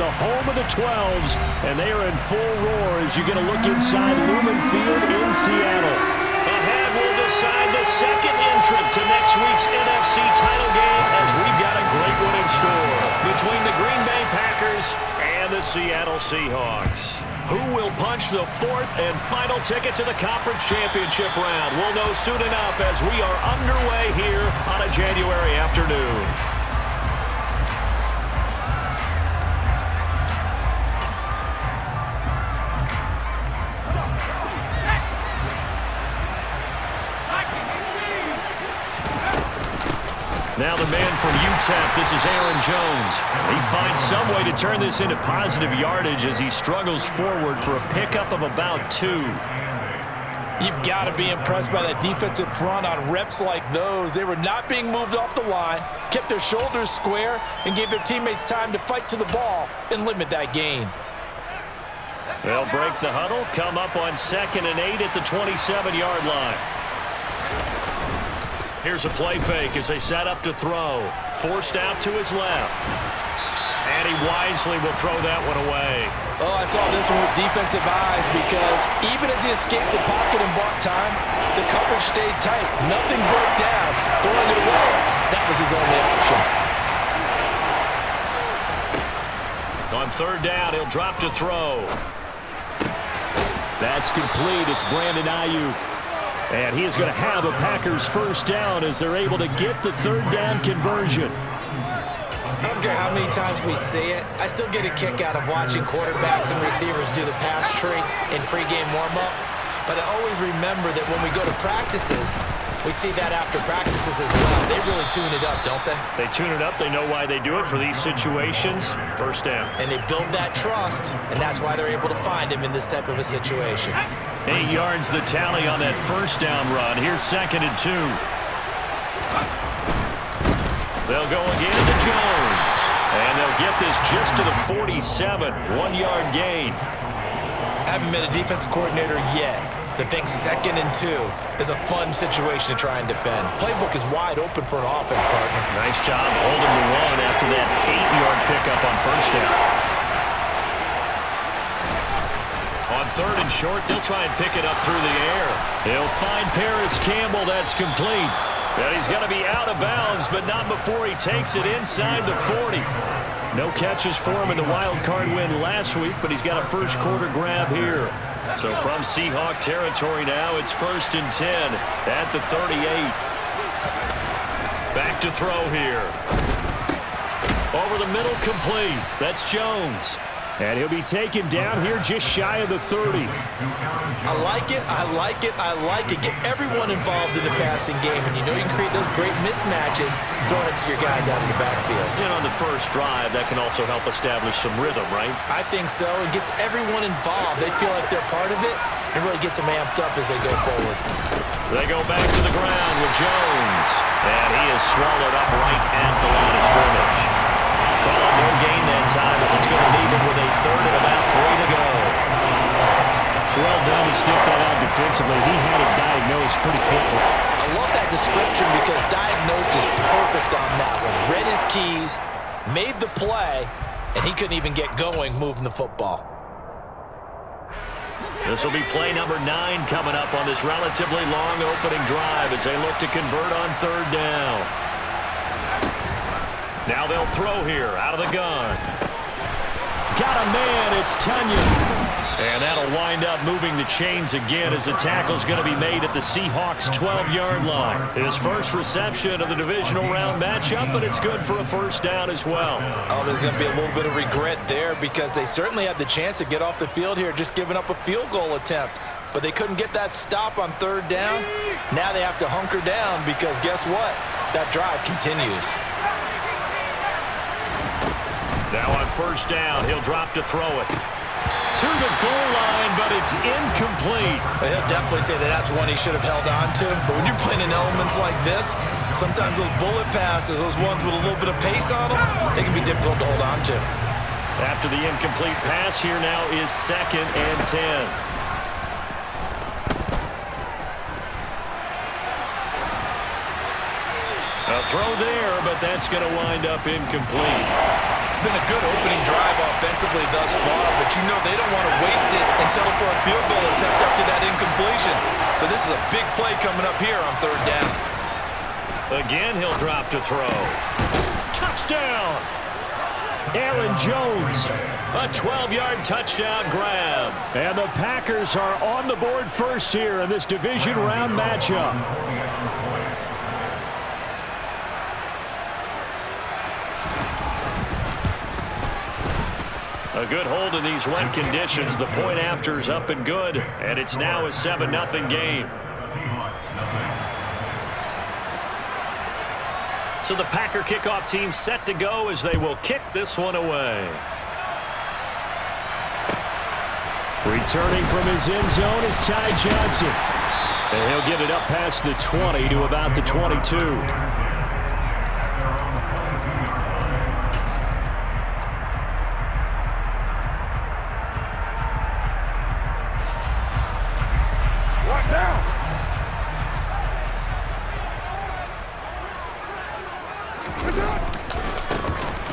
the home of the 12s, and they are in full roar as you get a look inside Lumen Field in Seattle. Ahead will decide the second entrant to next week's NFC title game, as we've got a great one in store between the Green Bay Packers and the Seattle Seahawks. Who will punch the fourth and final ticket to the conference championship round? We'll know soon enough as we are underway here on a January afternoon. Now the man from UTEP, this is Aaron Jones. He finds some way to turn this into positive yardage as he struggles forward for a pickup of about 2. You've got to be impressed by that defensive front on reps like those. They were not being moved off the line, kept their shoulders square, and gave their teammates time to fight to the ball and limit that gain. They'll break the huddle, come up on 2nd and 8 at the 27-yard line. Here's a play fake as they set up to throw. Forced out to his left. And he wisely will throw that one away. Oh, I saw this one with defensive eyes because even as he escaped the pocket and bought time, the coverage stayed tight. Nothing broke down. Throwing it away, that was his only option. On 3rd down, he'll drop to throw. That's complete. It's Brandon Ayuk. And he is going to have a Packers first down as they're able to get the 3rd down conversion. I don't care how many times we see it, I still get a kick out of watching quarterbacks and receivers do the pass tree in pregame warm-up. But I always remember that when we go to practices, we see that after practices as well. They really tune it up, don't they? They tune it up. They know why they do it for these situations. First down. And they build that trust, and that's why they're able to find him in this type of a situation. 8 yards the tally on that first down run. Here's 2nd and 2. They'll go again to Jones. And they'll get this just to the 47. 1-yard gain. I haven't met a defensive coordinator yet that thinks 2nd and 2 is a fun situation to try and defend. Playbook is wide open for an offense, partner. Nice job holding the run after that 8-yard pickup on first down. On 3rd and short, they'll try and pick it up through the air. He'll find Paris Campbell. That's complete. And he's going to be out of bounds, but not before he takes it inside the 40. No catches for him in the wild card win last week, but he's got a first quarter grab here. So from Seahawk territory now, it's 1st and 10 at the 38. Back to throw here. Over the middle, complete. That's Jones. And he'll be taken down here just shy of the 30. I like it, I like it, I like it. Get everyone involved in the passing game, and you know you can create those great mismatches throwing it to your guys out of the backfield. And on the first drive, that can also help establish some rhythm, right? I think so. It gets everyone involved. They feel like they're part of it, and really gets them amped up as they go forward. They go back to the ground with Jones. And he is swallowed up right at the line of scrimmage. Calling no gain that time as it's going to leave him with a 3rd and about 3 to go. Well done to sniff that out defensively. He had it diagnosed pretty quickly. I love that description because diagnosed is perfect on that one. Read his keys, made the play, and he couldn't even get going moving the football. This will be play number 9 coming up on this relatively long opening drive as they look to convert on 3rd down. Now they'll throw here out of the gun. Got a man, it's Tunyon. And that'll wind up moving the chains again as the tackle's going to be made at the Seahawks' 12-yard line. His first reception of the divisional round matchup, but it's good for a first down as well. Oh, there's going to be a little bit of regret there because they certainly had the chance to get off the field here, just giving up a field goal attempt. But they couldn't get that stop on 3rd down. Now they have to hunker down because guess what? That drive continues. Now on first down, he'll drop to throw it. To the goal line, but it's incomplete. He'll definitely say that that's one he should have held on to. But when you're playing in elements like this, sometimes those bullet passes, those ones with a little bit of pace on them, they can be difficult to hold on to. After the incomplete pass, here now is 2nd and 10. A throw there, but that's going to wind up incomplete. It's been a good opening drive offensively thus far, but you know they don't want to waste it and settle for a field goal attempt after that incompletion. So this is a big play coming up here on third down. Again, he'll drop to throw. Touchdown! Aaron Jones, a 12-yard touchdown grab. And the Packers are on the board first here in this division round matchup. A good hold in these wet conditions. The point after is up and good, and it's now a 7-0 game. So the Packer kickoff team set to go as they will kick this one away. Returning from his end zone is Ty Johnson. And he'll get it up past the 20 to about the 22.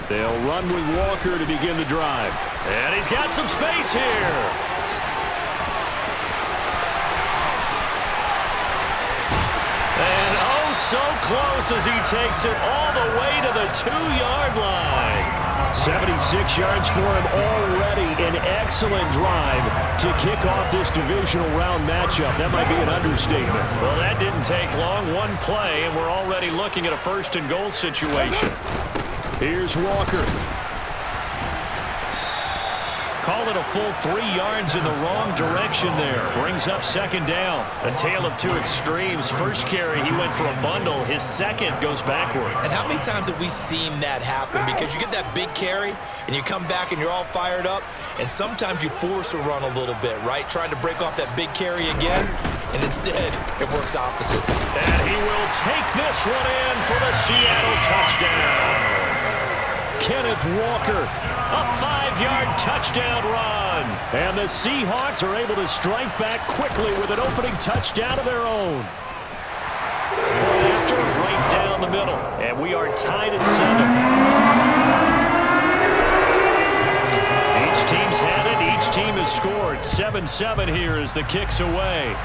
They'll run with Walker to begin the drive. And he's got some space here. And oh, so close as he takes it all the way to the 2-yard line. 76 yards for him already. An excellent drive to kick off this divisional round matchup. That might be an understatement. Well, that didn't take long. One play, and we're already looking at a first-and-goal situation. Here's Walker. Call it a full 3 yards in the wrong direction there. Brings up second down. A tale of two extremes. First carry, he went for a bundle. His second goes backward. And how many times have we seen that happen? Because you get that big carry, and you come back and you're all fired up, and sometimes you force a run a little bit, right? Trying to break off that big carry again, and instead it works opposite. And he will take this one in for the Seattle touchdown. Kenneth Walker, a 5-yard touchdown run. And the Seahawks are able to strike back quickly with an opening touchdown of their own. After right down the middle. And we are tied at 7. Each team's had it. Each team has scored. 7-7 here as the kick's away.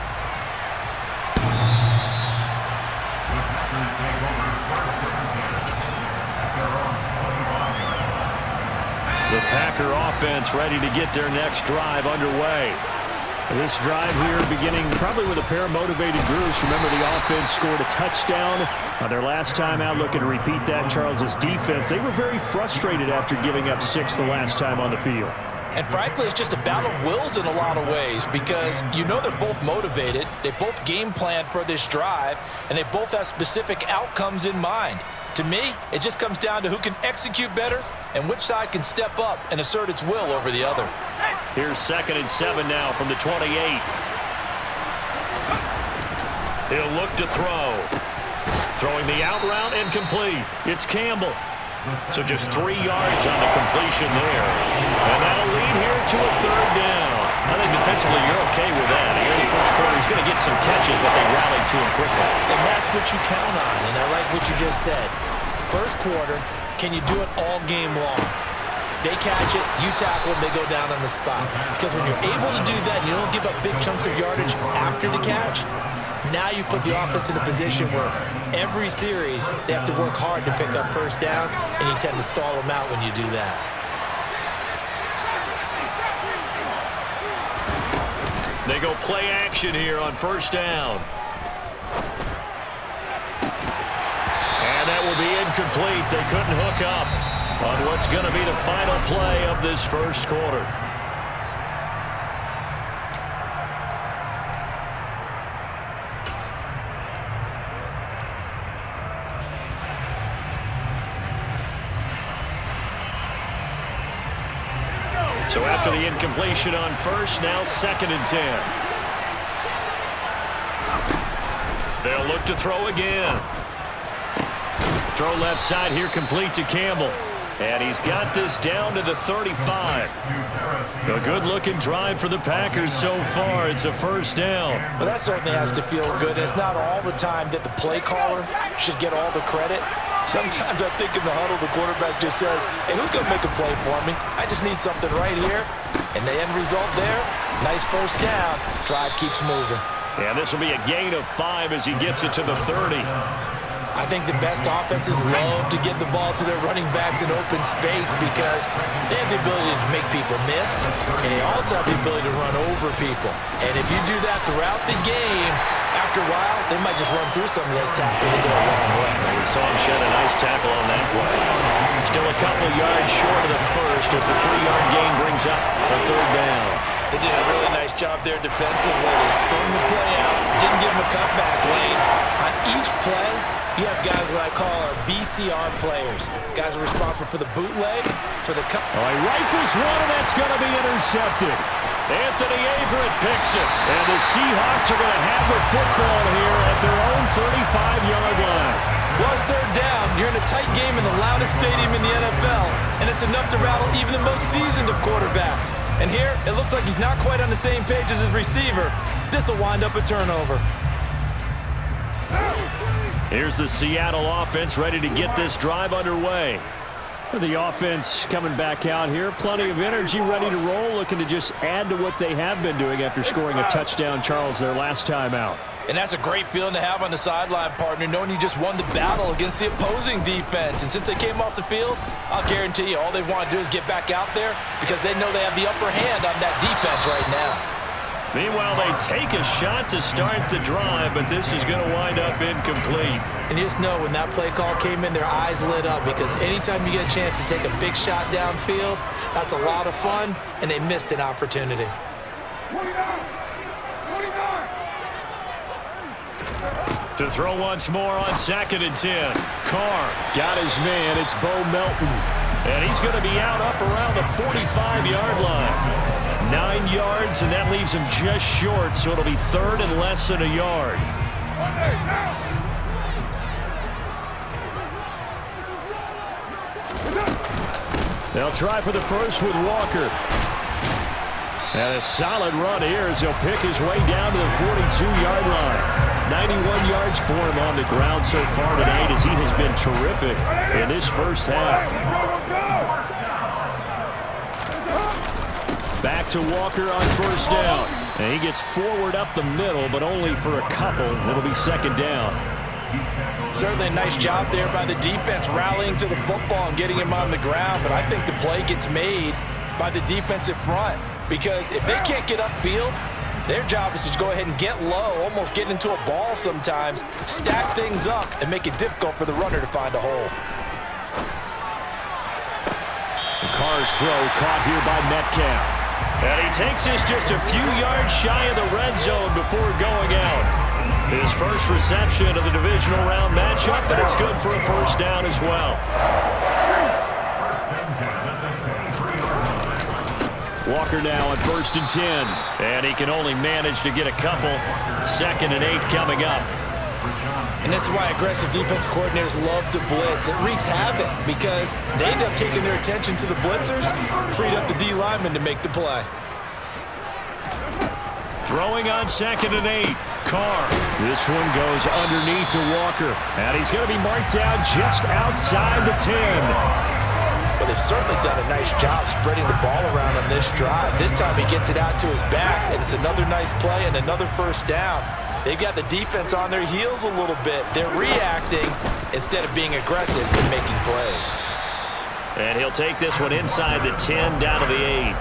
The Packer offense ready to get their next drive underway. This drive here beginning probably with a pair of motivated groups. Remember, the offense scored a touchdown their last time out. Looking to repeat that. Charles's defense, they were very frustrated after giving up 6 the last time on the field. And frankly, it's just a battle of wills in a lot of ways because you know they're both motivated. They both game planned for this drive, and they both have specific outcomes in mind. To me, it just comes down to who can execute better and which side can step up and assert its will over the other. Here's 2nd and 7 now from the 28. He'll look to throw. Throwing the out route and complete. It's Campbell. So just 3 yards on the completion there. And that'll lead here to a 3rd down. I think defensively you're okay with that. Here in the first quarter, he's going to get some catches, but they rallied to him quickly. And that's what you count on, and I like what you just said. First quarter, can you do it all game long? They catch it, you tackle them, they go down on the spot. Because when you're able to do that, you don't give up big chunks of yardage after the catch. Now you put the offense in a position where every series they have to work hard to pick up first downs, and you tend to stall them out when you do that. They go play action here on first down. And that will be incomplete. They couldn't hook up on what's going to be the final play of this first quarter. So after the incompletion on first, now 2nd and 10. They'll look to throw again. Throw left side here complete to Campbell. And he's got this down to the 35. A good-looking drive for the Packers so far. It's a first down. Well, that certainly has to feel good. It's not all the time that the play caller should get all the credit. Sometimes I think in the huddle, the quarterback just says, hey, who's going to make a play for me? I just need something right here. And the end result there, nice first down. Drive keeps moving. And this will be a gain of 5 as he gets it to the 30. I think the best offenses love to get the ball to their running backs in open space because they have the ability to make people miss, and they also have the ability to run over people. And if you do that throughout the game, after a while, they might just run through some of those tackles and go a long way. We saw him shed a nice tackle on that play. Still a couple yards short of the first as the 3-yard gain brings up a third down. They did a really nice job there defensively. They strung the play out, didn't give them a cutback lane. On each play, you have guys what I call our BCR players. Guys are responsible for the bootleg, for the cut. Oh, he rifles one, and that's going to be intercepted. Anthony Averett picks it. And the Seahawks are going to have the football here at their own 35-yard line. Well, it's third down. You're in a tight game in the loudest stadium in the NFL, and it's enough to rattle even the most seasoned of quarterbacks. And here, it looks like he's not quite on the same page as his receiver. This will wind up a turnover. Here's the Seattle offense ready to get this drive underway. The offense coming back out here. Plenty of energy, ready to roll, looking to just add to what they have been doing after scoring a touchdown, Charles, their last time out. And that's a great feeling to have on the sideline, partner, knowing you just won the battle against the opposing defense. And since they came off the field, I'll guarantee you all they want to do is get back out there because they know they have the upper hand on that defense right now. Meanwhile, they take a shot to start the drive, but this is going to wind up incomplete. And you just know when that play call came in, their eyes lit up because anytime you get a chance to take a big shot downfield, that's a lot of fun, and they missed an opportunity. 29. To throw once more on 2nd and 10. Carr got his man. It's Bo Melton. And he's going to be out up around the 45-yard line. 9 yards, and that leaves him just short, so it'll be third and less than a yard. They'll try for the first with Walker. And a solid run here as he'll pick his way down to the 42-yard line. 91 yards for him on the ground so far tonight as he has been terrific in this first half. Back to Walker on first down. And he gets forward up the middle, but only for a couple. It'll be second down. Certainly a nice job there by the defense rallying to the football and getting him on the ground, but I think the play gets made by the defensive front because if they can't get upfield, their job is to go ahead and get low, almost get into a ball sometimes, stack things up, and make it difficult for the runner to find a hole. Carr's throw caught here by Metcalf. And he takes this just a few yards shy of the red zone before going out. His first reception of the divisional round matchup, and it's good for a first down as well. Walker now on 1st and 10. And he can only manage to get a couple. 2nd and 8 coming up. And this is why aggressive defensive coordinators love to blitz. It wreaks havoc because they end up taking their attention to the blitzers, freed up the D lineman to make the play. Throwing on 2nd and 8. Carr. This one goes underneath to Walker. And he's going to be marked down just outside the 10. Well, they've certainly done a nice job spreading the ball around on this drive. This time he gets it out to his back, and it's another nice play and another first down. They've got the defense on their heels a little bit. They're reacting instead of being aggressive and making plays. And he'll take this one inside the 10 down to the 8.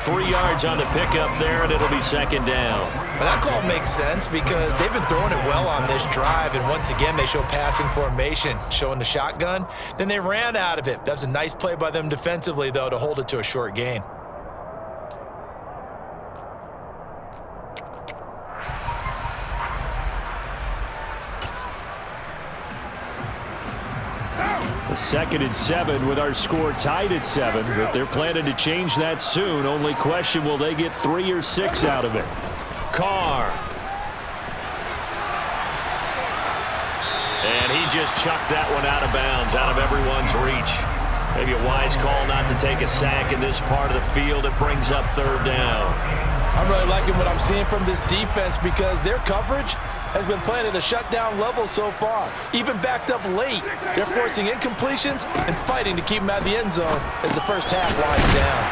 3 yards on the pickup there, and it'll be second down. Well, that call makes sense because they've been throwing it well on this drive, and once again they show passing formation, showing the shotgun. Then they ran out of it. That's a nice play by them defensively, though, to hold it to a short gain. A 2nd and 7 with our score tied at 7, but they're planning to change that soon. Only question, will they get 3 or 6 out of it? Carr. And he just chucked that one out of bounds, out of everyone's reach. Maybe a wise call not to take a sack in this part of the field. It brings up third down. I'm really liking what I'm seeing from this defense because their coverage has been playing at a shutdown level so far. Even backed up late, they're forcing incompletions and fighting to keep them out of the end zone as the first half winds down.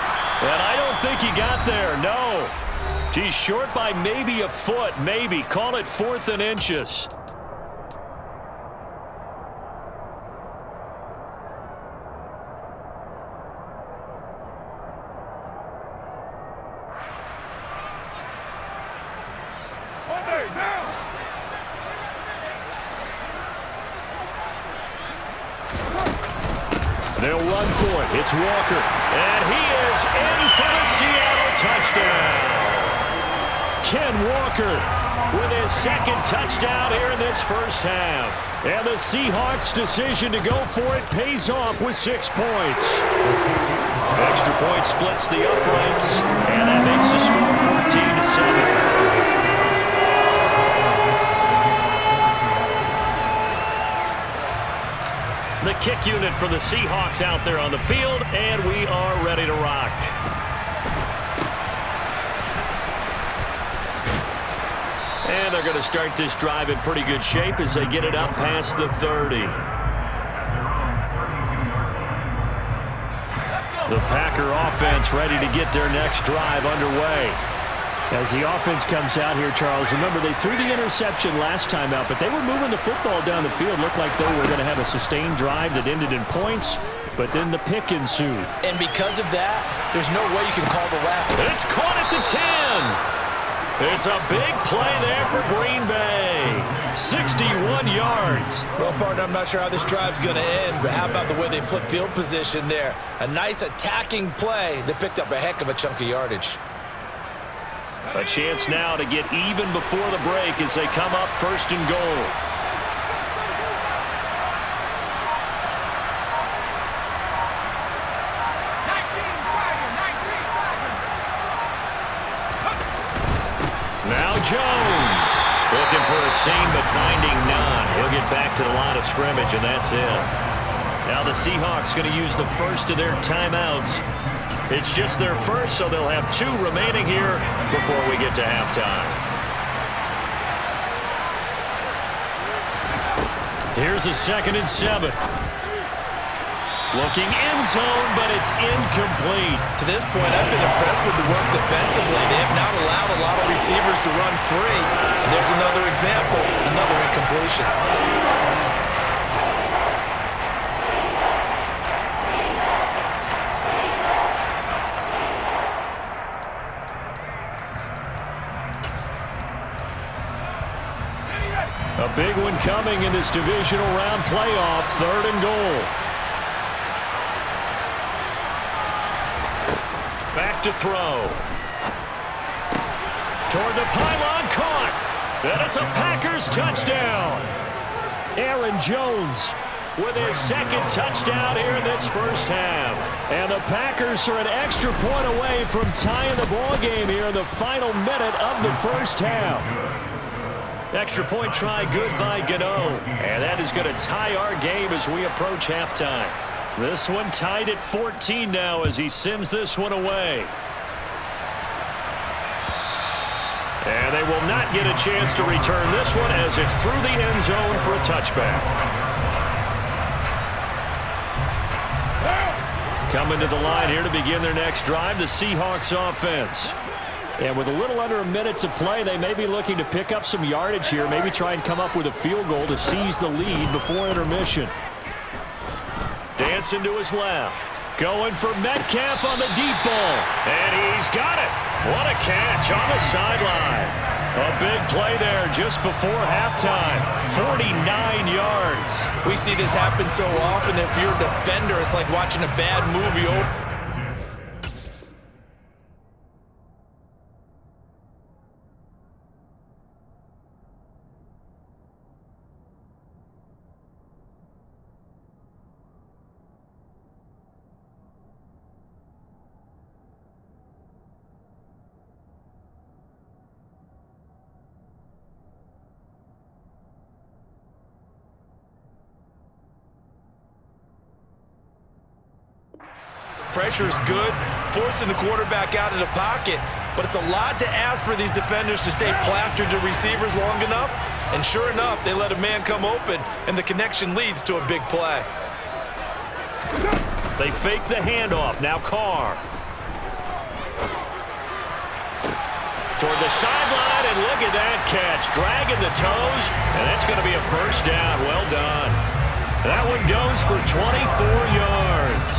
And I don't think he got there, no. He's short by maybe a foot, maybe. Call it 4th and inches. They'll run for it. It's Walker. And he is in for the Seattle touchdown. Ken Walker with his second touchdown here in this first half. And the Seahawks' decision to go for it pays off with 6 points. Extra point splits the uprights, and that makes the score 14-7. The kick unit for the Seahawks out there on the field, and we are ready to rock. And they're going to start this drive in pretty good shape as they get it up past the 30. The Packer offense ready to get their next drive underway. As the offense comes out here, Charles, remember they threw the interception last time out, but they were moving the football down the field. Looked like they were going to have a sustained drive that ended in points, but then the pick ensued. And because of that, there's no way you can call the wrap. It's caught at the 10. It's a big play there for Green Bay. 61 yards. Well, partner, I'm not sure how this drive's going to end, but how about the way they flip field position there? A nice attacking play that picked up a heck of a chunk of yardage. A chance now to get even before the break as they come up 1st and goal. Now Jones looking for a seam but finding none. He'll get back to the line of scrimmage, and that's it. Now the Seahawks going to use the first of their timeouts. It's just their first, so they'll have 2 remaining here before we get to halftime. Here's a 2nd and 7. Looking end zone, but it's incomplete. To this point, I've been impressed with the work defensively. They have not allowed a lot of receivers to run free. And there's another example, another incompletion. A big one coming in this divisional round playoff, 3rd and goal. Back to throw. Toward the pylon, caught. And it's a Packers touchdown. Aaron Jones with his 2nd touchdown here in this first half. And the Packers are an extra point away from tying the ball game here in the final minute of the first half. Extra point try good by Gano. And that is going to tie our game as we approach halftime. This one tied at 14 now as he sends this one away. And they will not get a chance to return this one as it's through the end zone for a touchback. Coming to the line here to begin their next drive, the Seahawks offense. And with a little under a minute to play, they may be looking to pick up some yardage here, maybe try and come up with a field goal to seize the lead before intermission. Dancing to his left. Going for Metcalf on the deep ball. And he's got it. What a catch on the sideline. A big play there just before halftime. 49 yards. We see this happen so often. If you're a defender, it's like watching a bad movie. Pressure is good, forcing the quarterback out of the pocket. But it's a lot to ask for these defenders to stay plastered to receivers long enough. And sure enough, they let a man come open, and the connection leads to a big play. They fake the handoff. Now Carr. Toward the sideline, and look at that catch. Dragging the toes, and that's going to be a first down. Well done. That one goes for 24 yards.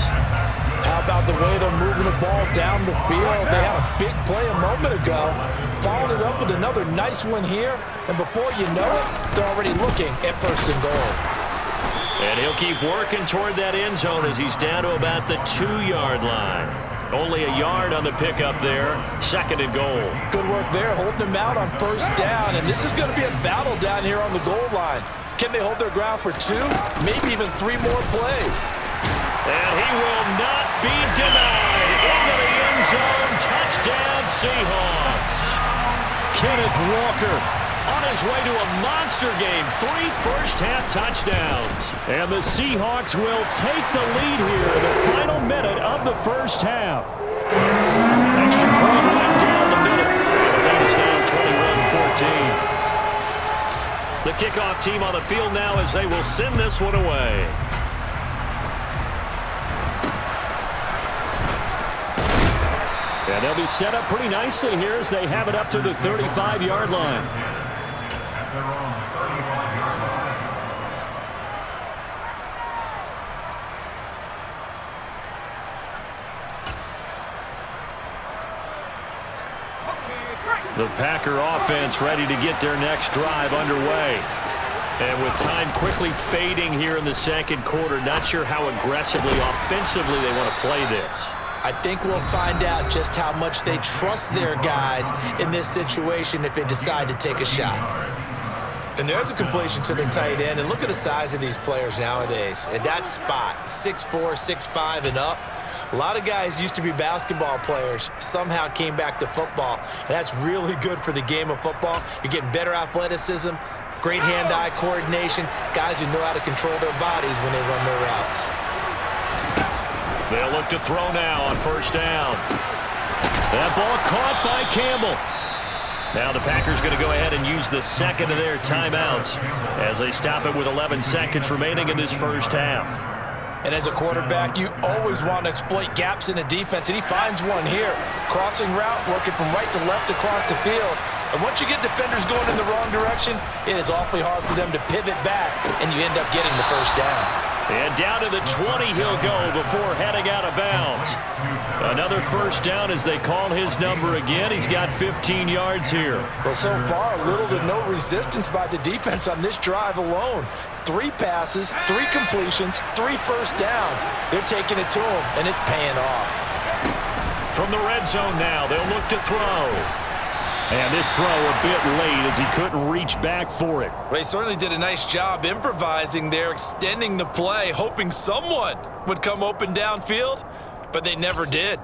How about the way they're moving the ball down the field? They had a big play a moment ago. Followed it up with another nice one here. And before you know it, they're already looking at first and goal. And he'll keep working toward that end zone as he's down to about the 2-yard line. Only a yard on the pickup there. Second and goal. Good work there, holding them out on first down. And this is going to be a battle down here on the goal line. Can they hold their ground for 2, maybe even 3 more plays? And he will not be denied. Into the end zone. Touchdown, Seahawks. Kenneth Walker on his way to a monster game. 3 first-half touchdowns. And the Seahawks will take the lead here in the final minute of the first half. Extra point went down the middle. And the lead is now 21-14. The kickoff team on the field now as they will send this one away. And they'll be set up pretty nicely here as they have it up to the 35-yard line. The Packer offense ready to get their next drive underway. And with time quickly fading here in the second quarter, not sure how aggressively, offensively they want to play this. I think we'll find out just how much they trust their guys in this situation if they decide to take a shot. And there's a completion to the tight end. And look at the size of these players nowadays. At that spot, 6'4", 6'5", and up. A lot of guys used to be basketball players, somehow came back to football. And that's really good for the game of football. You're getting better athleticism, great hand-eye coordination, guys who know how to control their bodies when they run their routes. They'll look to throw now on first down. That ball caught by Campbell. Now the Packers going to go ahead and use the second of their timeouts as they stop it with 11 seconds remaining in this first half. And as a quarterback, you always want to exploit gaps in the defense, and he finds one here. Crossing route, working from right to left across the field. And once you get defenders going in the wrong direction, it is awfully hard for them to pivot back, and you end up getting the first down. And down to the 20 he'll go before heading out of bounds. Another first down as they call his number again. He's got 15 yards here. Well, so far, little to no resistance by the defense on this drive alone. 3 passes, 3 completions, 3 first downs. They're taking it to him, and it's paying off. From the red zone now, they'll look to throw. And this throw a bit late as he couldn't reach back for it. Well, he certainly did a nice job improvising there, extending the play, hoping someone would come open downfield, but they never did.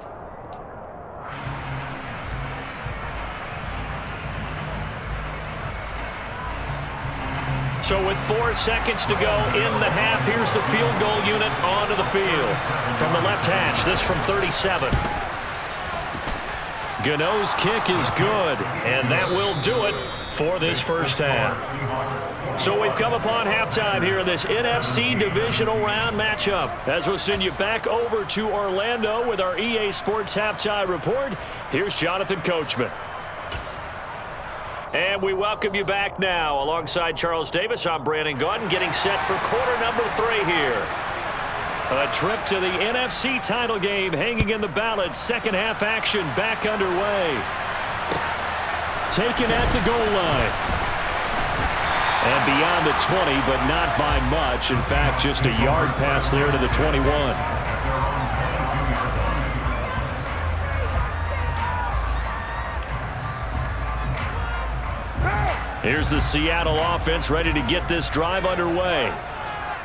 So with 4 seconds to go in the half, here's the field goal unit onto the field. From the left hash, this from 37. Gano's kick is good, and that will do it for this first half. So we've come upon halftime here in this NFC divisional round matchup. As we'll send you back over to Orlando with our EA Sports Halftime Report, here's Jonathan Coachman. And we welcome you back now. Alongside Charles Davis, I'm Brandon Gaudin, getting set for quarter number 3 here. A trip to the NFC title game hanging in the balance. Second half action back underway. Taken at the goal line. And beyond the 20, but not by much. In fact, just a yard pass there to the 21. Here's the Seattle offense ready to get this drive underway.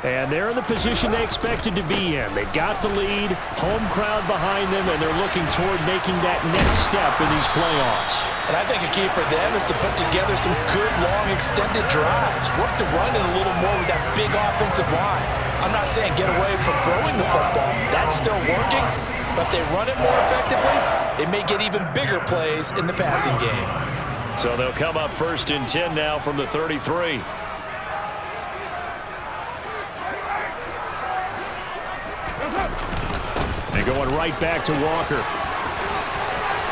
And they're in the position they expected to be in. They've got the lead, home crowd behind them, and they're looking toward making that next step in these playoffs. And I think a key for them is to put together some good, long, extended drives. Work the run in a little more with that big offensive line. I'm not saying get away from throwing the football. That's still working. But if they run it more effectively, they may get even bigger plays in the passing game. So they'll come up 1st and 10 now from the 33. They're going right back to Walker.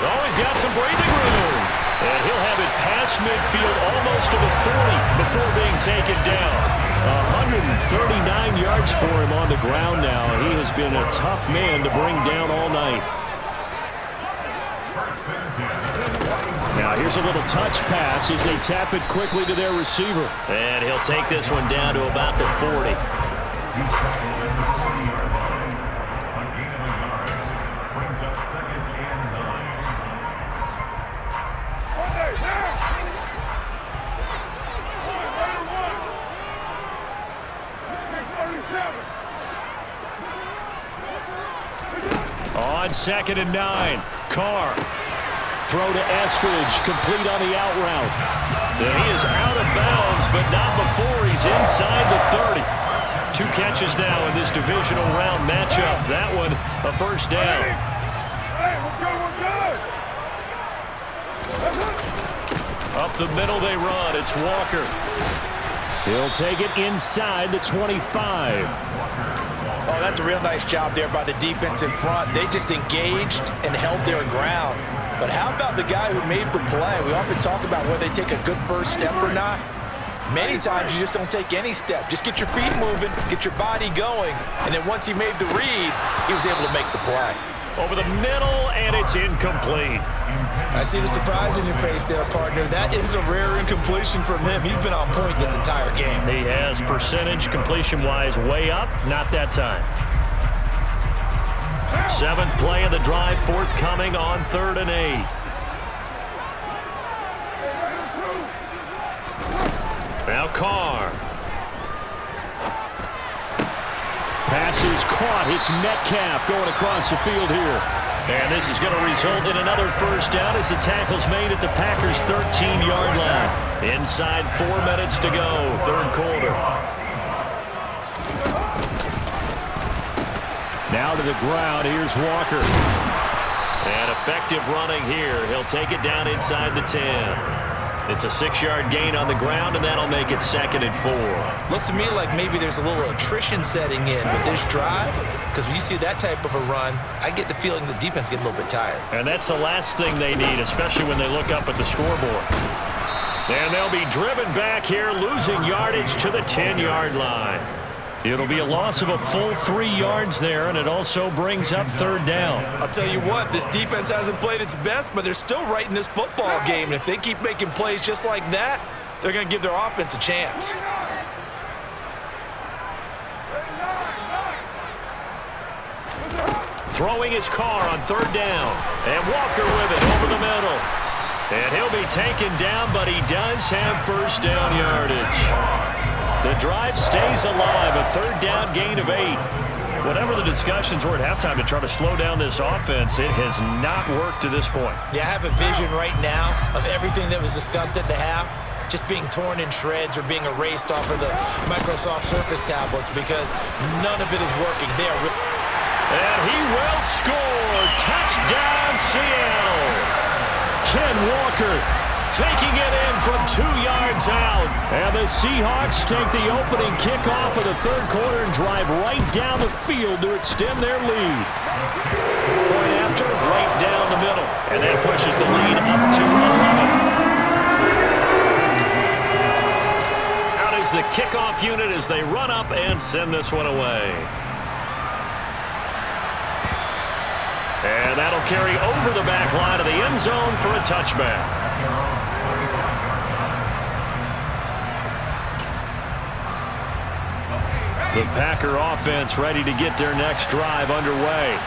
Oh, he's got some breathing room. And he'll have it past midfield almost to the 40 before being taken down. 139 yards for him on the ground now. He has been a tough man to bring down all night. Now here's a little touch pass as they tap it quickly to their receiver. And he'll take this one down to about the 40. On 2nd and 9, Carr. Throw to Estridge, complete on the out route. And he is out of bounds, but not before he's inside the 30. 2 catches now in this divisional round matchup. That one, a 1st down. Up the middle they run. It's Walker. He'll take it inside the 25. Oh, that's a real nice job there by the defense in front. They just engaged and held their ground. But how about the guy who made the play? We often talk about whether they take a good first step or not. Many times you just don't take any step. Just get your feet moving, get your body going, and then once he made the read, he was able to make the play. Over the middle, and it's incomplete. I see the surprise in your face there, partner. That is a rare incompletion from him. He's been on point this entire game. He has percentage completion-wise way up, not that time. 7th play of the drive, forthcoming on 3rd and 8. Now Carr. Pass is caught. It's Metcalf going across the field here. And this is going to result in another 1st down as the tackle's made at the Packers' 13-yard line. Inside 4 minutes to go, 3rd quarter. Now to the ground. Here's Walker. And effective running here. He'll take it down inside the 10. It's a 6-yard gain on the ground, and that'll make it 2nd and 4. Looks to me like maybe there's a little attrition setting in with this drive, because when you see that type of a run, I get the feeling the defense get a little bit tired. And that's the last thing they need, especially when they look up at the scoreboard. And they'll be driven back here, losing yardage to the 10-yard line. It'll be a loss of a full 3 yards there, and it also brings up 3rd down. I'll tell you what, this defense hasn't played its best, but they're still right in this football game. And if they keep making plays just like that, they're going to give their offense a chance. Throwing his car on 3rd down. And Walker with it over the middle. And he'll be taken down, but he does have 1st down yardage. The drive stays alive, a 3rd down gain of 8. Whatever the discussions were at halftime to try to slow down this offense, it has not worked to this point. Yeah, I have a vision right now of everything that was discussed at the half just being torn in shreds or being erased off of the Microsoft Surface tablets because none of it is working. They are and he will score. Touchdown, Seattle. Ken Walker taking it in from 2 yards out. And the Seahawks take the opening kickoff of the 3rd quarter and drive right down the field to extend their lead. Point after, right down the middle. And that pushes the lead up to 11. Out is the kickoff unit as they run up and send this one away. And that'll carry over the back line of the end zone for a touchback. The Packer offense ready to get their next drive underway.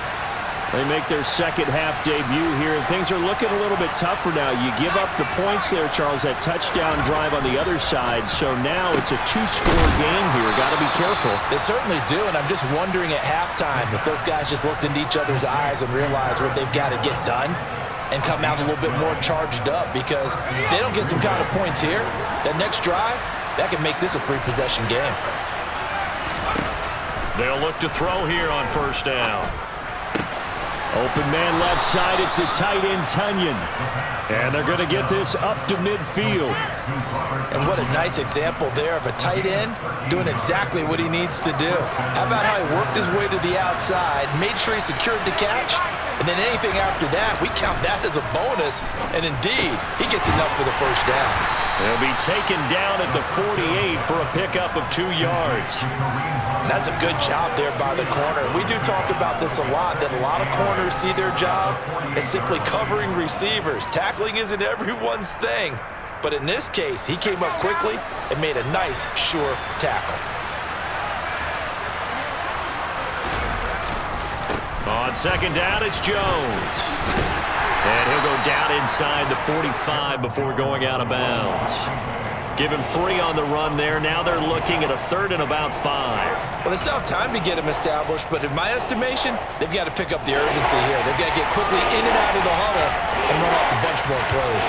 They make their 2nd half debut here, and things are looking a little bit tougher now. You give up the points there, Charles, that touchdown drive on the other side, so now it's a 2-score game here. Got to be careful. They certainly do, and I'm just wondering at halftime if those guys just looked into each other's eyes and realized what they've got to get done and come out a little bit more charged up, because if they don't get some kind of points here, that next drive, that can make this a 3-possession game. They'll look to throw here on 1st down. Open man left side. It's the tight end, Tunyon. And they're going to get this up to midfield. And what a nice example there of a tight end doing exactly what he needs to do. How about how he worked his way to the outside, made sure he secured the catch, and then anything after that, we count that as a bonus. And indeed, he gets enough for the first down. He'll be taken down at the 48 for a pickup of 2 yards. And that's a good job there by the corner. We do talk about this a lot, that a lot of corners see their job as simply covering receivers. Tackling isn't everyone's thing. But in this case, he came up quickly and made a nice, sure tackle. On second down, it's Jones. And he'll go down inside the 45 before going out of bounds. Give him 3 on the run there. Now they're looking at a 3rd and about 5. Well, they still have time to get him established, but in my estimation, they've got to pick up the urgency here. They've got to get quickly in and out of the huddle and run off a bunch more plays.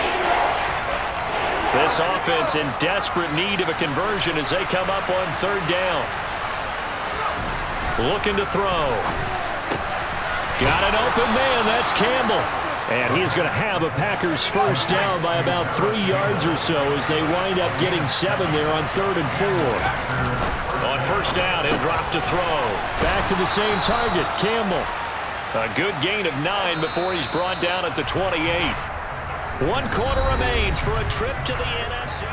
This offense in desperate need of a conversion as they come up on 3rd down. Looking to throw. Got an open man. That's Campbell. And he's going to have a Packers first down by about 3 yards or so as they wind up getting 7 there on 3rd and 4. On first down, he'll drop to throw. Back to the same target, Campbell. A good gain of 9 before he's brought down at the 28. 1 quarter remains for a trip to the NFC.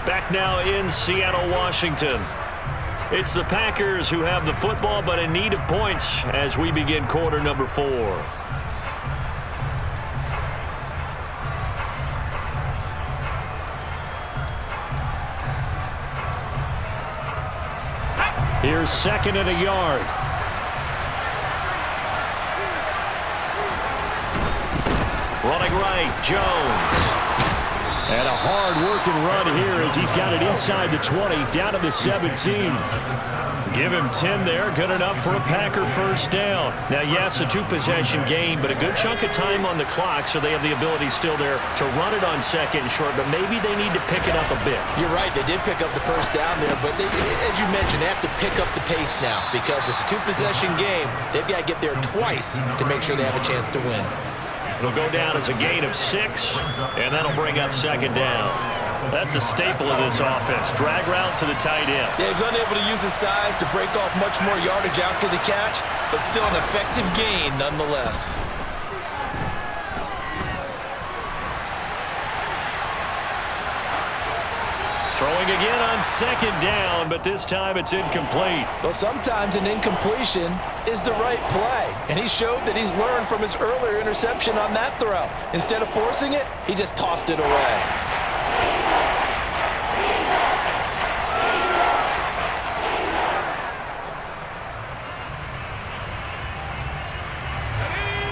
Back now in Seattle, Washington. It's the Packers who have the football but in need of points as we begin quarter number 4. Here's 2nd and a yard. Running right, Jones. And a hard-working run here as he's got it inside the 20, down to the 17. Give him 10 there, good enough for a Packer first down. Now, yes, a 2-possession game, but a good chunk of time on the clock, so they have the ability still there to run it on 2nd and short, but maybe they need to pick it up a bit. You're right, they did pick up the first down there, but they, as you mentioned, they have to pick up the pace now because it's a 2-possession game. They've got to get there twice to make sure they have a chance to win. It'll go down as a gain of 6, and that'll bring up 2nd down. That's a staple of this offense. Drag route to the tight end. Yeah, he's unable to use his size to break off much more yardage after the catch, but still an effective gain nonetheless. Throwing again on 2nd down, but this time it's incomplete. Well, sometimes an incompletion is the right play, and he showed that he's learned from his earlier interception on that throw. Instead of forcing it, he just tossed it away.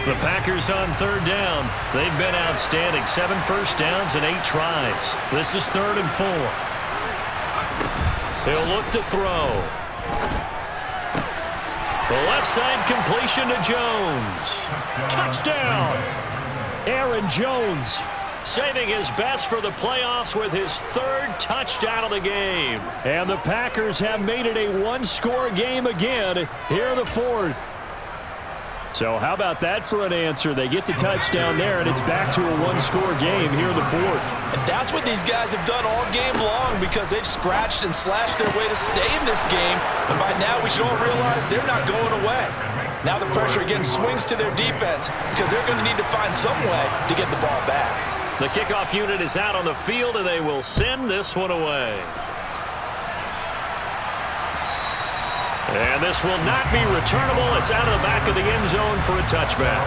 The Packers on 3rd down. They've been outstanding. 7 first downs and 8 tries. This is 3rd and 4. He'll look to throw. The left side completion to Jones. Touchdown! Aaron Jones saving his best for the playoffs with his 3rd touchdown of the game. And the Packers have made it a 1-score game again here in the 4th. So how about that for an answer? They get the touchdown there, and it's back to a 1-score game here in the 4th. And that's what these guys have done all game long because they've scratched and slashed their way to stay in this game. And by now, we should all realize they're not going away. Now the pressure again swings to their defense because they're going to need to find some way to get the ball back. The kickoff unit is out on the field, and they will send this one away. And this will not be returnable. It's out of the back of the end zone for a touchback.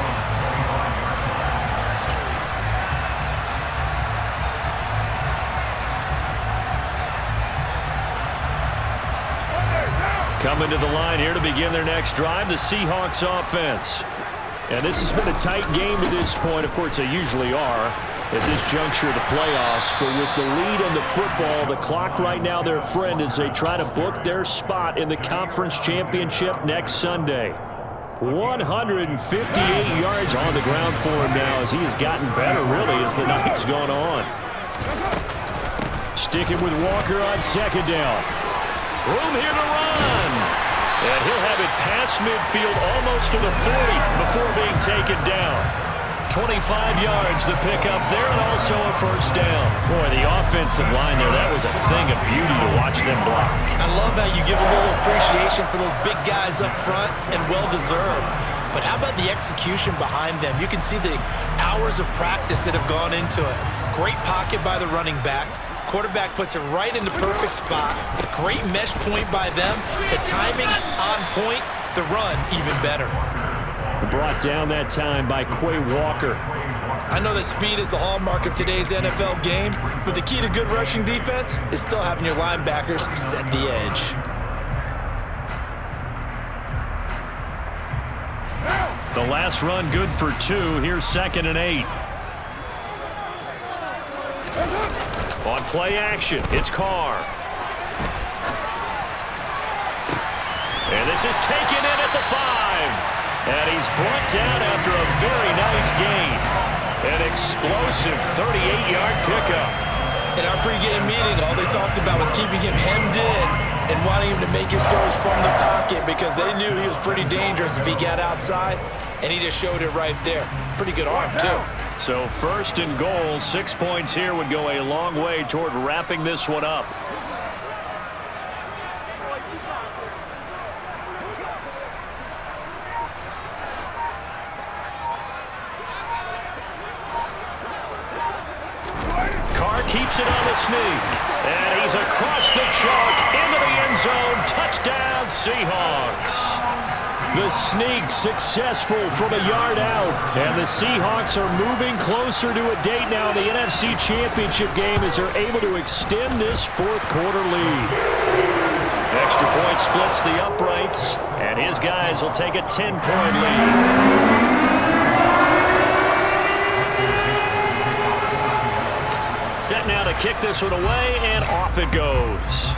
Coming to the line here to begin their next drive, the Seahawks offense. And this has been a tight game to this point. Of course, they usually are at this juncture of the playoffs. But with the lead in the football, the clock right now their friend as they try to book their spot in the conference championship next Sunday. 158 yards on the ground for him now as he has gotten better, really, as the night's gone on. Sticking with Walker on 2nd down. Room here to run. And he'll have it past midfield almost to the 40 before being taken down. 25 yards the pick up there, and also a first down. Boy, the offensive line there, that was a thing of beauty to watch them block. I love how you give a little appreciation for those big guys up front, and well-deserved. But how about the execution behind them? You can see the hours of practice that have gone into it. Great pocket by the running back. Quarterback puts it right in the perfect spot. Great mesh point by them. The timing on point. The run even better. Brought down that time by Quay Walker. I know that speed is the hallmark of today's NFL game, but the key to good rushing defense is still having your linebackers set the edge. The last run good for 2. Here's 2nd and 8. On play action, it's Carr. And this is taken in at the 5. And he's brought down after a very nice gain. An explosive 38-yard pickup. In our pregame meeting, all they talked about was keeping him hemmed in and wanting him to make his throws from the pocket because they knew he was pretty dangerous if he got outside, and he just showed it right there. Pretty good arm, too. So 1st and goal, 6 points here would go a long way toward wrapping this one up. Keeps it on the sneak. And he's across the chalk into the end zone. Touchdown, Seahawks. The sneak successful from a yard out. And the Seahawks are moving closer to a date now in the NFC Championship game as they're able to extend this 4th quarter lead. Extra point splits the uprights. And his guys will take a 10-point lead. Set now to kick this one away, and off it goes.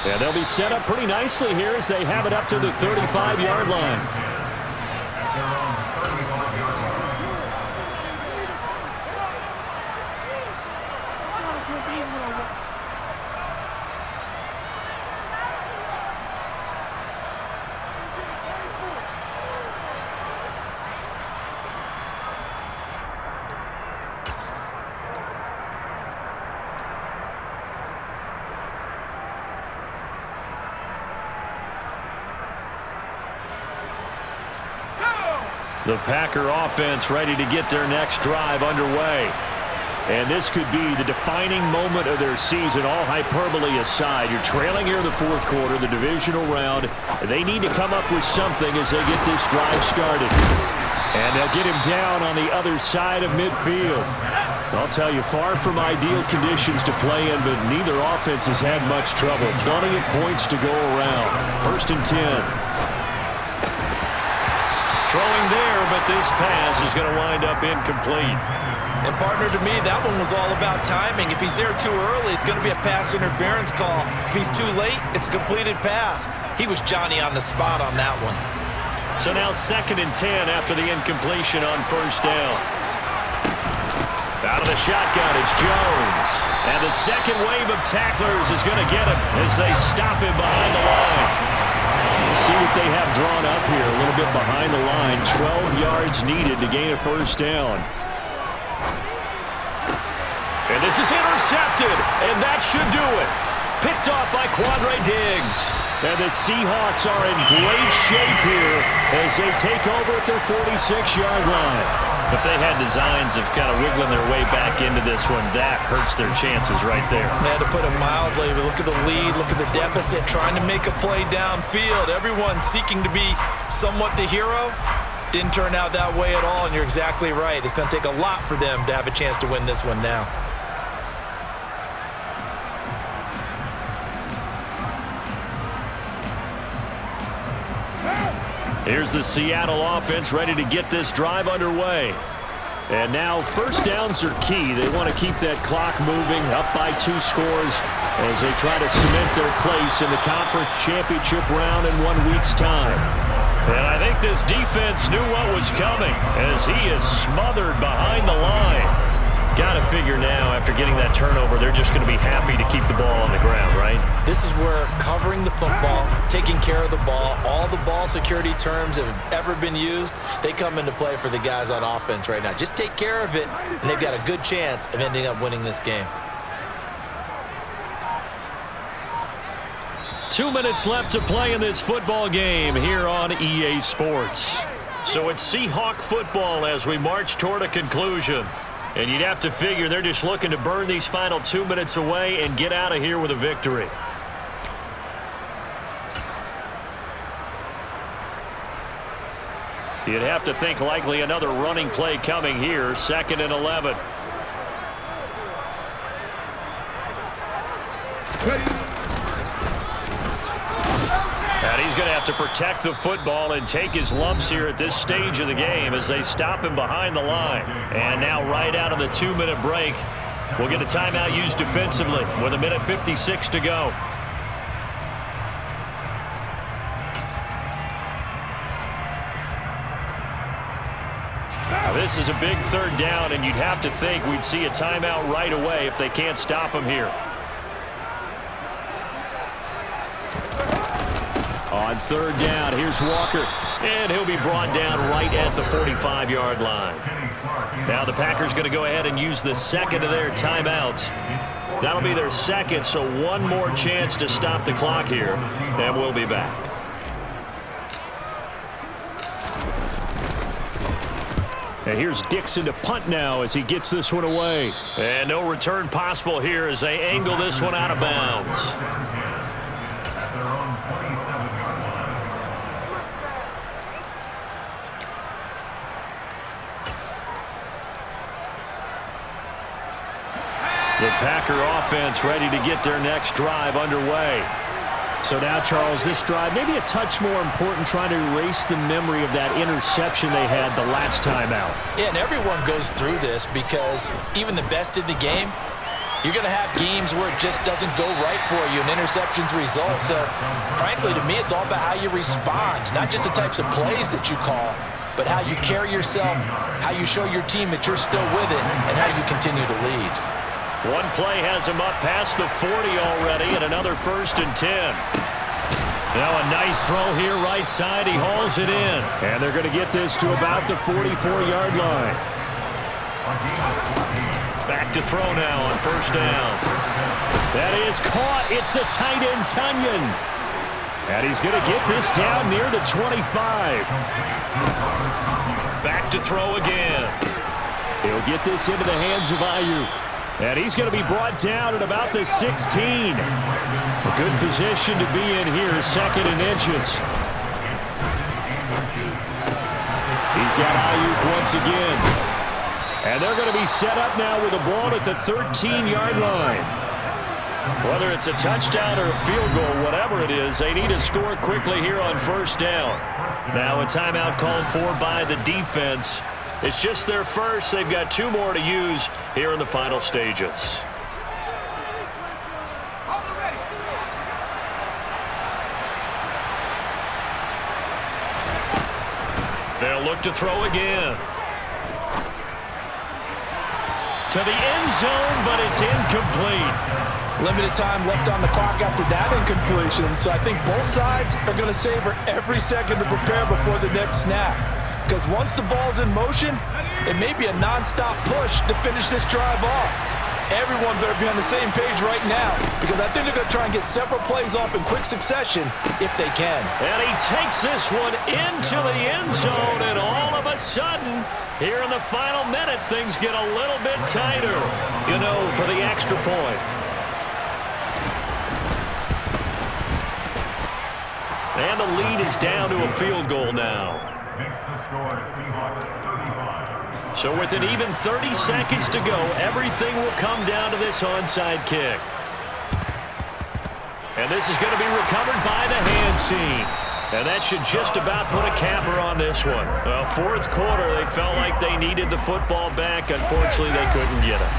And they'll be set up pretty nicely here as they have it up to the 35-yard line. The Packer offense ready to get their next drive underway. And this could be the defining moment of their season, all hyperbole aside. You're trailing here in the 4th quarter, the divisional round. They need to come up with something as they get this drive started. And they'll get him down on the other side of midfield. I'll tell you, far from ideal conditions to play in, but neither offense has had much trouble. Plenty of points to go around. 1st and 10. Throwing there, but this pass is going to wind up incomplete. And partner, to me, that one was all about timing. If he's there too early, it's going to be a pass interference call. If he's too late, it's a completed pass. He was Johnny on the spot on that one. So now 2nd and 10 after the incompletion on 1st down. Out of the shotgun, it's Jones. And the second wave of tacklers is going to get him as they stop him behind the line. See what they have drawn up here, a little bit behind the line. 12 yards needed to gain a 1st down. And this is intercepted, and that should do it. Picked off by Quandre Diggs. And the Seahawks are in great shape here as they take over at their 46-yard line. If they had designs of kind of wiggling their way back into this one, that hurts their chances right there. They had to put it mildly. Look at the lead, look at the deficit, trying to make a play downfield. Everyone seeking to be somewhat the hero. Didn't turn out that way at all, and you're exactly right. It's going to take a lot for them to have a chance to win this one now. Here's the Seattle offense ready to get this drive underway. And now 1st downs are key. They want to keep that clock moving, up by 2 scores as they try to cement their place in the conference championship round in 1 week's time. And I think this defense knew what was coming as he is smothered behind the line. Got to figure now, after getting that turnover, they're just going to be happy to keep the ball on the ground, right? This is where covering the football, taking care of the ball, all the ball security terms that have ever been used, they come into play for the guys on offense right now. Just take care of it, and they've got a good chance of ending up winning this game. 2 minutes left to play in this football game here on EA Sports. So it's Seahawk football as we march toward a conclusion. And you'd have to figure they're just looking to burn these final 2 minutes away and get out of here with a victory. You'd have to think likely another running play coming here, 2nd and 11. And he's going to have to protect the football and take his lumps here at this stage of the game as they stop him behind the line. And now right out of the 2-minute break, we'll get a timeout used defensively with 1:56 to go. Now this is a big 3rd down, and you'd have to think we'd see a timeout right away if they can't stop him here. On 3rd down, here's Walker. And he'll be brought down right at the 45-yard line. Now the Packers going to go ahead and use the 2nd of their timeouts. That'll be their 2nd, so one more chance to stop the clock here, and we'll be back. And here's Dixon to punt now as he gets this one away. And no return possible here as they angle this one out of bounds. The Packer offense ready to get their next drive underway. So now, Charles, this drive maybe a touch more important, trying to erase the memory of that interception they had the last time out. Yeah, and everyone goes through this because even the best in the game, you're going to have games where it just doesn't go right for you and interceptions result. So, frankly, to me, it's all about how you respond, not just the types of plays that you call, but how you carry yourself, how you show your team that you're still with it, and how you continue to lead. One play has him up past the 40 already, and another 1st and 10. Now a nice throw here right side. He hauls it in. And they're going to get this to about the 44-yard line. Back to throw now on 1st down. That is caught. It's the tight end, Tunyon. And he's going to get this down near the 25. Back to throw again. He'll get this into the hands of Ayuk. And he's going to be brought down at about the 16. A good position to be in here, 2nd and inches. He's got Ayuk once again. And they're going to be set up now with the ball at the 13-yard line. Whether it's a touchdown or a field goal, whatever it is, they need to score quickly here on 1st down. Now a timeout called for by the defense. It's just their first. They've got 2 more to use here in the final stages. They'll look to throw again. To the end zone, but it's incomplete. Limited time left on the clock after that incompletion, so I think both sides are going to savor every second to prepare before the next snap. Because once the ball's in motion, it may be a nonstop push to finish this drive off. Everyone better be on the same page right now, because I think they're going to try and get several plays off in quick succession if they can. And he takes this one into the end zone, and all of a sudden, here in the final minute, things get a little bit tighter. Gano for the extra point. And the lead is down to a field goal now. So with an even 30 seconds to go, everything will come down to this onside kick. And this is going to be recovered by the hands team. And that should just about put a capper on this one. Well, 4th quarter, they felt like they needed the football back. Unfortunately, they couldn't get it.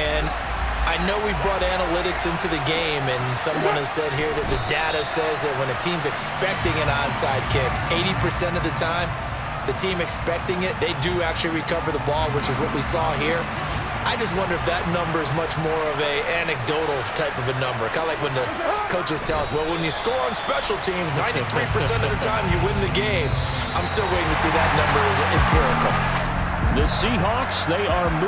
And I know we brought analytics into the game, and someone has said here that the data says that when a team's expecting an onside kick, 80% of the time, the team expecting it, they do actually recover the ball, which is what we saw here. I just wonder if that number is much more of a anecdotal type of a number. Kind of like when the coaches tell us, well, when you score on special teams, 93% of the time you win the game. I'm still waiting to see that number as empirical. The Seahawks, they are moving.